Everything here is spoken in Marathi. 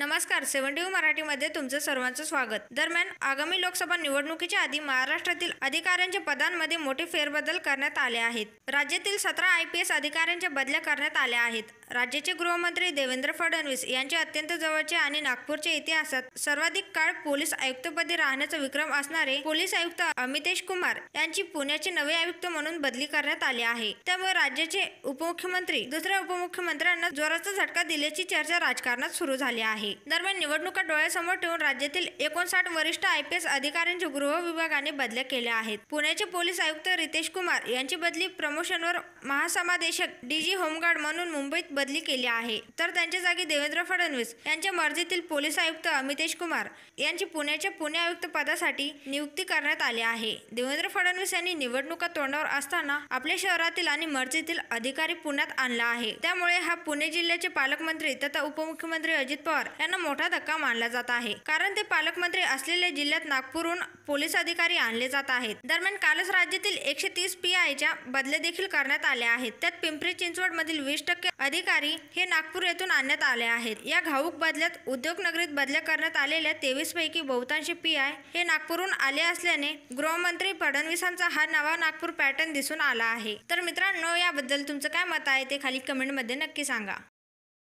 नमस्कार, 72 मराठीमध्ये तुमचं सर्वांचं स्वागत। दरम्यान आगामी लोकसभा निवडणुकीच्या आधी महाराष्ट्रातील अधिकाऱ्यांच्या पदांमध्ये मोठे फेरबदल करण्यात आले आहेत। राज्यातील 17 IPS अधिकाऱ्यांच्या बदल्या करण्यात आल्या आहेत। राज्याचे गृहमंत्री देवेंद्र फडणवीस यांचे अत्यंत जवळचे आणि नागपूरच्या इतिहासात सर्वाधिक काळ पोलीस आयुक्तपदी राहण्याचा विक्रम असणारे पोलीस आयुक्त अमितेश कुमार यांची पुण्याचे नवे आयुक्त म्हणून बदली करण्यात आली आहे। त्यामुळे राज्याचे उपमुख्यमंत्री दुसऱ्या उपमुख्यमंत्र्यांना जोराचा झटका दिल्याची चर्चा राजकारणात सुरू झाली आहे। दरम्यान निवडणुका डोळ्यासमोर ठेवून राज्यातील 59 वरिष्ठ IPS अधिकाऱ्यांच्या गृह विभागाने बदल्या केल्या आहेत। पुण्याचे पोलीस आयुक्त रितेश कुमार यांची बदली प्रमोशनवर महासमादेशक DG होमगार्ड म्हणून मुंबईत बदली केली आहे, तर त्यांच्या जागी देवेंद्र फडणवीस यांच्या मर्जीतील पोलीस आयुक्त अमितेश कुमार यांची पुण्याच्या पुणे आयुक्त पदासाठी नियुक्ती करण्यात आली आहे। देवेंद्र फडणवीस यांनी निवडणुका तोंडावर असताना आपल्या शहरातील आणि मर्जीतील अधिकारी पुण्यात आणला आहे। त्यामुळे हा पुणे जिल्ह्याचे पालकमंत्री तथा उपमुख्यमंत्री अजित पवार यांना मोठा धक्का मानला जात आहे, कारण ते पालकमंत्री असलेल्या जिल्ह्यात नागपूरहून पोलीस अधिकारी आणले जात आहेत। दरम्यान कालच राज्यातील 130 PIच्या बदल्या देखील करण्यात आल्या आहेत। त्यात पिंपरी चिंचवड मधील 20% अधिकारी हे नागपूर येथून आणण्यात आले आहेत। या घाऊक बदल्यात उद्योगनगरीत बदल्या करण्यात आलेल्या 23 पैकी बहुतांश PI हे नागपूरहून आले असल्याने गृहमंत्री फडणवीसांचा हा नवा नागपूर पॅटर्न दिसून आला आहे। तर मित्रांनो, याबद्दल तुमचं काय मत आहे ते खाली कमेंटमध्ये नक्की सांगा।